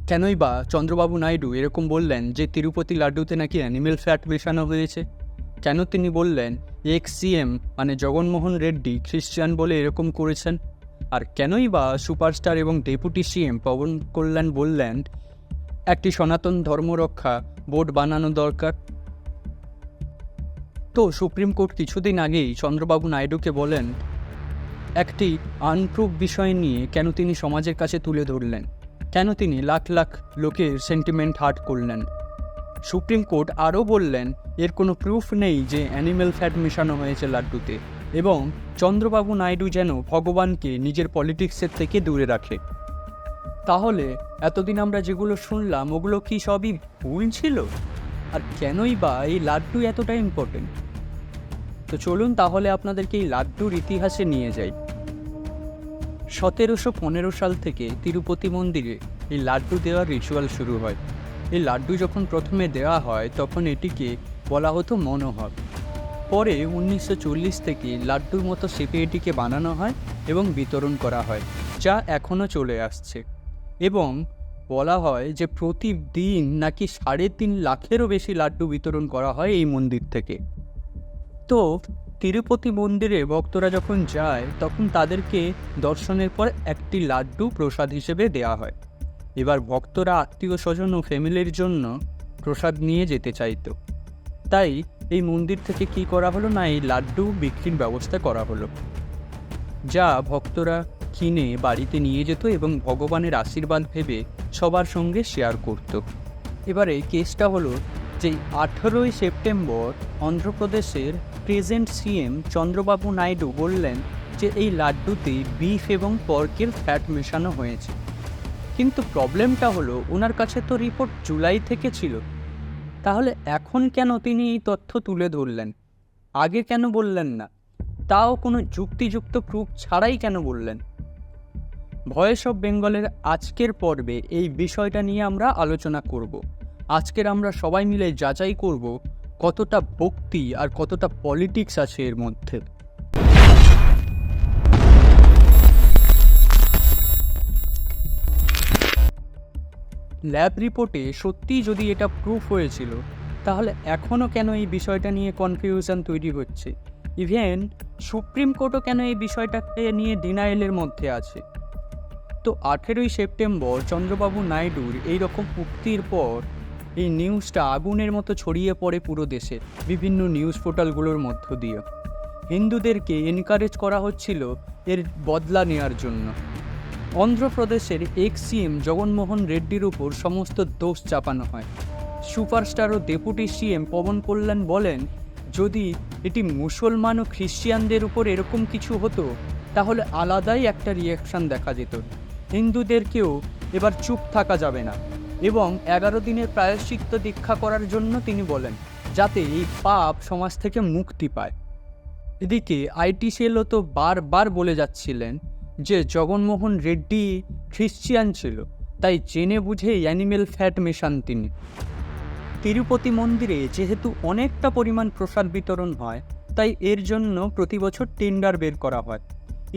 কেনই বা চন্দ্রবাবু নাইডু এরকম বললেন যে তিরুপতি লাড্ডুতে নাকি অ্যানিমেল ফ্যাট মেশানো হয়েছে? কেন তিনি বললেন এক্স সিএম মানে জগনমোহন রেড্ডি খ্রিস্টান বলে এরকম করেছেন? আর কেনই বা সুপারস্টার এবং ডেপুটি সিএম পবন কল্যাণ বললেন একটি সনাতন ধর্মরক্ষা বোর্ড বানানো দরকার? তো সুপ্রিম কোর্ট কিছুদিন আগেই চন্দ্রবাবু নাইডুকে বলেন একটি আনপ্রুভ বিষয় নিয়ে কেন তিনি সমাজের কাছে তুলে ধরলেন, কেন তিনি লাখ লাখ লোকের সেন্টিমেন্ট হার্ট করলেন। সুপ্রিম কোর্ট আরও বললেন এর কোনো প্রুফ নেই যে অ্যানিমেল ফ্যাট মেশানো হয়েছে লাড্ডুতে, এবং চন্দ্রবাবু নাইডু যেন ভগবানকে নিজের পলিটিক্সের থেকে দূরে রাখে। তাহলে এতদিন আমরা যেগুলো শুনলাম ওগুলো কি সবই ভুল ছিল? আর কেনই বা এই লাড্ডু এতটা ইম্পর্টেন্ট? তো চলুন তাহলে আপনাদেরকে এই লাড্ডুর ইতিহাসে নিয়ে যাই। 1715 সাল থেকে তিরুপতি মন্দিরে এই লাড্ডু দেওয়ার রিচুয়াল শুরু হয়। এই লাড্ডু যখন প্রথমে দেওয়া হয় তখন এটিকে বলা হতো মনোহর। পরে 1940 থেকে লাড্ডুর মতো শেপে এটিকে বানানো হয় এবং বিতরণ করা হয়, যা এখনও চলে আসছে। এবং বলা হয় যে প্রতিদিন নাকি 3.5 লাখেরও বেশি লাড্ডু বিতরণ করা হয় এই মন্দির থেকে। তো তিরুপতি মন্দিরে ভক্তরা যখন যায় তখন তাদেরকে দর্শনের পর একটি লাড্ডু প্রসাদ হিসেবে দেওয়া হয়। এবার ভক্তরা আত্মীয় স্বজন ও ফ্যামিলির জন্য প্রসাদ নিয়ে যেতে চাইতো, তাই এই মন্দির থেকে কি করা হলো না, এই লাড্ডু বিক্রির ব্যবস্থা করা হলো, যা ভক্তরা কিনে বাড়িতে নিয়ে যেত এবং ভগবানের আশীর্বাদ ভেবে সবার সঙ্গে শেয়ার করত। এবারে কেসটা হলো যে 18ই সেপ্টেম্বর অন্ধ্রপ্রদেশের প্রেজেন্ট সিএম চন্দ্রবাবু নাইডু বললেন যে এই লাড্ডুতে বিফ এবং পর্কের ফ্যাট মেশানো হয়েছে। কিন্তু প্রবলেমটা হলো ওনার কাছে তো রিপোর্ট জুলাই থেকে ছিল, তাহলে এখন কেন তিনি এই তথ্য তুলে ধরলেন? আগে কেন বললেন না? তাও কোনো যুক্তিযুক্ত প্রুফ ছাড়াই কেন বললেন? ভয়েস অফ বেঙ্গলের আজকের পর্বে এই বিষয়টা নিয়ে আমরা আলোচনা করব। আজকের আমরা সবাই মিলে যাচাই করব কতটা ভক্তি আর কতটা পলিটিক্স আছে এর মধ্যে। ল্যাব রিপোর্টে সত্যিই যদি এটা প্রুফ হয়েছিল, তাহলে এখনও কেন এই বিষয়টা নিয়ে কনফিউশন তৈরি হচ্ছে? ইভেন সুপ্রিম কোর্টও কেন এই বিষয়টাকে নিয়ে ডিনায়েলের মধ্যে আছে? তো 18ই সেপ্টেম্বর চন্দ্রবাবু নাইডুর এই রকম উক্তির পর এই নিউজটা আগুনের মতো ছড়িয়ে পড়ে পুরো দেশে বিভিন্ন নিউজ পোর্টালগুলোর মধ্য দিয়ে। হিন্দুদেরকে এনকারেজ করা হচ্ছিল এর বদলা নেওয়ার জন্য। অন্ধ্রপ্রদেশের এক্স সিএম জগনমোহন রেড্ডির উপর সমস্ত দোষ চাপানো হয়। সুপারস্টার ও ডেপুটি সিএম পবন কল্যাণ বলেন যদি এটি মুসলমান ও খ্রিস্টানদের উপর এরকম কিছু হতো তাহলে আলাদাই একটা রিয়াকশান দেখা যেত। হিন্দুদেরকেও এবার চুপ থাকা যাবে না, এবং 11 দিনের প্রায়শ্চিত্ত দীক্ষা করার জন্য তিনি বলেন, যাতে এই পাপ সমাজ থেকে মুক্তি পায়। এদিকে আইটি সেলও তো বারবার বলে যাচ্ছিলেন যে জগনমোহন রেড্ডি খ্রিস্টান ছিল, তাই জেনে বুঝে অ্যানিমেল ফ্যাট মেশান তিনি। তিরুপতি মন্দিরে যেহেতু অনেকটা পরিমাণ প্রসাদ বিতরণ হয়, তাই এর জন্য প্রতি বছর টেন্ডার বের করা হয়।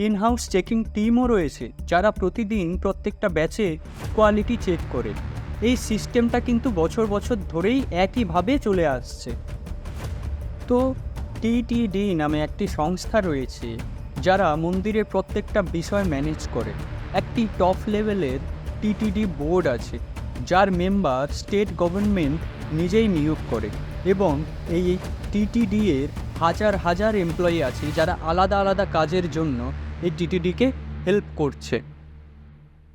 ইনহাউস চেকিং টিমও রয়েছে যারা প্রতিদিন প্রত্যেকটা ব্যাচে কোয়ালিটি চেক করে। এই সিস্টেমটা কিন্তু বছর বছর ধরেই একইভাবে চলে আসছে। তো টিটিডি নামে একটি সংস্থা রয়েছে যারা মন্দিরের প্রত্যেকটা বিষয় ম্যানেজ করে। একটি টপ লেভেলের টিটিডি বোর্ড আছে যার মেম্বার স্টেট গভর্নমেন্ট নিজেই নিয়োগ করে, এবং এই টিটিডি এর হাজার হাজার এমপ্লয়ি আছে যারা আলাদা আলাদা কাজের জন্য এই টিটিডিকে হেল্প করছে।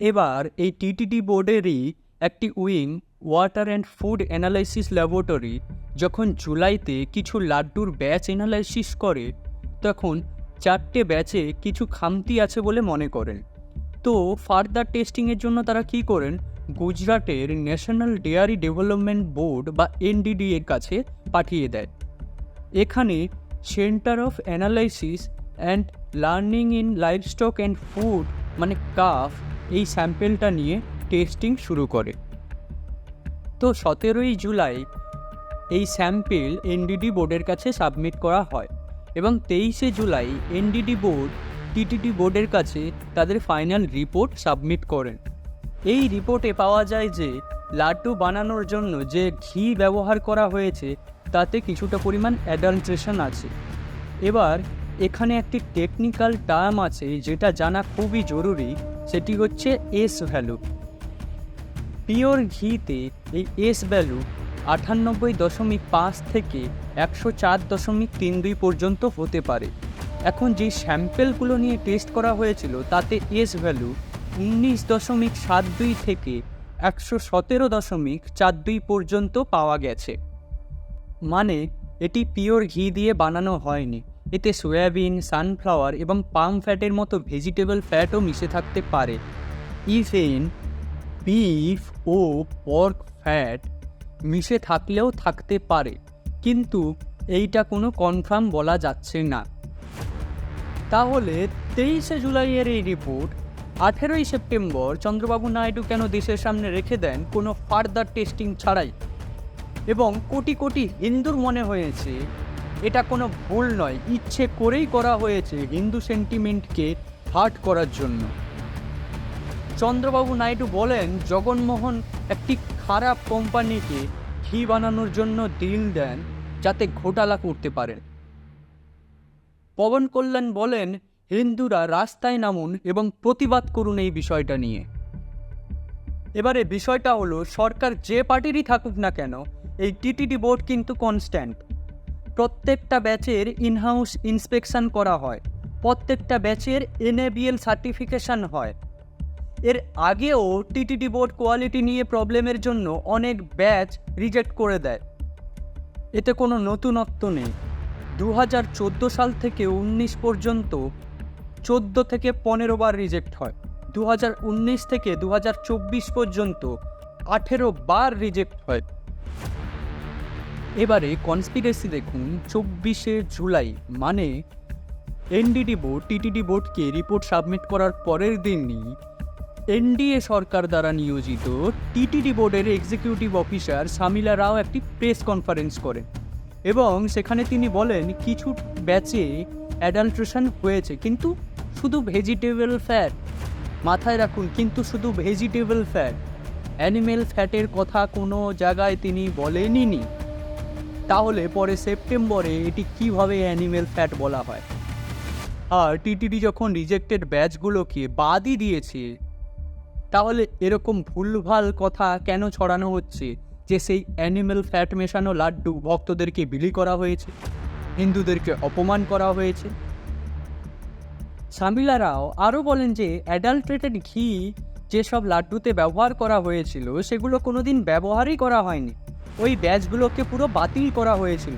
এবার এই টিটিডি বোর্ডেরই একটি wing water and food analysis laboratory যখন জুলাইতে কিছু লাড্ডুর ব্যাচ অ্যানালাইসিস করে, তখন 4টে ব্যাচে কিছু খামতি আছে বলে মনে করেন। তো ফার্দার টেস্টিংয়ের জন্য তারা কি করেন, গুজরাটের ন্যাশনাল ডেয়ারি ডেভেলপমেন্ট বোর্ড বা এনডিডি এর কাছে পাঠিয়ে দেয়। এখানে centre of analysis and learning in livestock and food মানে কাফ এই স্যাম্পেলটা নিয়ে টেস্টিং শুরু করে। তো 17ই জুলাই এই স্যাম্পেল এনডিডি বোর্ডের কাছে সাবমিট করা হয়, এবং 23শে জুলাই এনডিডি বোর্ড টিটিডি বোর্ডের কাছে তাদের ফাইনাল রিপোর্ট সাবমিট করেন। এই রিপোর্টে পাওয়া যায় যে লাড্ডু বানানোর জন্য যে ঘি ব্যবহার করা হয়েছে তাতে কিছুটা পরিমাণ অ্যাডাল্ট্রেশন আছে। এবার এখানে একটি টেকনিক্যাল টার্ম আছে যেটা জানা খুবই জরুরি, সেটি হচ্ছে এস ভ্যালু। পিওর ঘিতে এই এস ভ্যালু 98.5 থেকে 104.32 পর্যন্ত হতে পারে। এখন যে স্যাম্পেলগুলো নিয়ে টেস্ট করা হয়েছিল তাতে এস ভ্যালু 19.72 থেকে 117.42 পর্যন্ত পাওয়া গেছে। মানে এটি পিওর ঘি দিয়ে বানানো হয়নি, এতে সয়াবিন, সানফ্লাওয়ার এবং পাম ফ্যাটের মতো ভেজিটেবল ফ্যাটও মিশে থাকতে পারে। ইভেন বিফ ও পর্ক ফ্যাট মিশে থাকলেও থাকতে পারে, কিন্তু এইটা কোনো কনফার্ম বলা যাচ্ছে না। তাহলে 23শে জুলাইয়ের এই রিপোর্ট 18ই সেপ্টেম্বর চন্দ্রবাবু নাইডু কেন দেশের সামনে রেখে দেন কোনো ফার্দার টেস্টিং ছাড়াই? এবং কোটি কোটি হিন্দুর মনে হয়েছে এটা কোনো ভুল নয়, ইচ্ছে করেই করা হয়েছে হিন্দু সেন্টিমেন্টকে হার্ট করার জন্য। চন্দ্রবাবু নাইডু বলেন জগনমোহন একটি খারাপ কোম্পানিকে ঘি বানানোর জন্য ডিল দেন যাতে ঘোটালা করতে পারেন। পবন কল্যাণ বলেন হিন্দুরা রাস্তায় নামুন এবং প্রতিবাদ করুন এই বিষয়টা নিয়ে। এবারে বিষয়টা হলো, সরকার যে পার্টিরই থাকুক না কেন, এই টিটিডি বোর্ড কিন্তু কনস্ট্যান্ট। প্রত্যেকটা ব্যাচের ইনহাউস ইন্সপেকশন করা হয়, প্রত্যেকটা ব্যাচের এনএবিএল সার্টিফিকেশন হয়। এর আগেও টিটিডি বোর্ড কোয়ালিটি নিয়ে প্রবলেমের জন্য অনেক ব্যাচ রিজেক্ট করে দেয়, এতে কোনো নতুনত্ব নেই। 2014 সাল থেকে 19 পর্যন্ত 14 থেকে 15 বার রিজেক্ট হয়, 2019 থেকে 2024 পর্যন্ত 18 বার রিজেক্ট হয়। এবারে কনস্পিরেসি দেখুন, 24শে জুলাই মানে এনডিডি বোর্ড টিটিডি বোর্ডকে রিপোর্ট সাবমিট করার পরের দিনই এনডিএ সরকার দ্বারা নিয়োজিত টিটিডি বোর্ডের এক্সিকিউটিভ অফিসার শামিলা রাও একটি প্রেস কনফারেন্স করেন এবং সেখানে তিনি বলেন কিছু ব্যাচে অ্যাডাল্ট্রেশন হয়েছে, কিন্তু শুধু ভেজিটেবল ফ্যাট। মাথায় রাখুন, কিন্তু শুধু ভেজিটেবল ফ্যাট, অ্যানিমেল ফ্যাটের কথা কোনো জায়গায় তিনি বলেনইনি। তাহলে পরে সেপ্টেম্বরে এটি কিভাবে অ্যানিমেল ফ্যাট বলা হয়? আর টিটিডি যখন রিজেক্টেড ব্যাচগুলোকে বাদই দিয়েছে, তাহলে এরকম ভুলভাল কথা কেন ছড়ানো হচ্ছে যে সেই অ্যানিমেল ফ্যাট মেশানো লাড্ডু ভক্তদেরকে বিলি করা হয়েছে, হিন্দুদেরকে অপমান করা হয়েছে? শামিলা রাও আরও বলেন যে অ্যাডাল্ট্রেটেড ঘি যেসব লাড্ডুতে ব্যবহার করা হয়েছিল সেগুলো কোনোদিন ব্যবহারই করা হয়নি, ওই ব্যাচগুলোকে পুরো বাতিল করা হয়েছিল।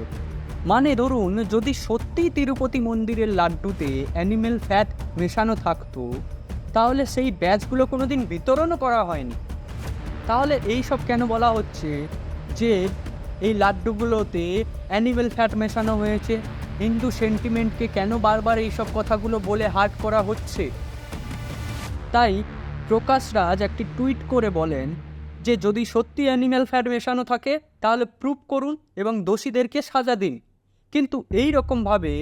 মানে ধরুন, যদি সত্যিই তিরুপতি মন্দিরের লাড্ডুতে অ্যানিমেল ফ্যাট মেশানো থাকতো তাহলে সেই ব্যাচগুলো কোনোদিন বিতরণও করা হয়নি। তাহলে এই সব কেন বলা হচ্ছে যে এই লাড্ডুগুলোতে অ্যানিমেল ফ্যাট মেশানো হয়েছে? হিন্দু সেন্টিমেন্টকে কেন বারবার এইসব কথাগুলো বলে হার্ট করা হচ্ছে? তাই প্রকাশ রাজ একটি টুইট করে বলেন যে যদি সত্যি অ্যানিম্যাল ফ্যাট মেশানো থাকে তাহলে প্রুভ করুন এবং দোষীদেরকে সাজা দিন। কিন্তু এই রকমভাবে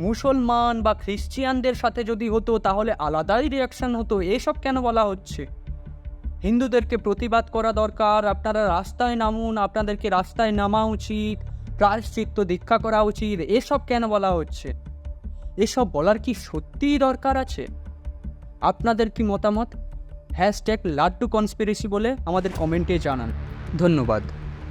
মুসলমান বা খ্রিস্টিয়ানদের সাথে যদি হতো তাহলে আলাদাই রিয়াকশান হতো। এসব কেন বলা হচ্ছে? হিন্দুদেরকে প্রতিবাদ করা দরকার, আপনারা রাস্তায় নামুন, আপনাদেরকে রাস্তায় নামা উচিত, প্রায়শ্চিত্ত দীক্ষা করা উচিত, এসব কেন বলা হচ্ছে? এসব বলার কি সত্যিই দরকার আছে? আপনাদের কি মতামত? #লাড্ডু কনস্পিরেসি বলে আমাদের কমেন্টে জানান। ধন্যবাদ।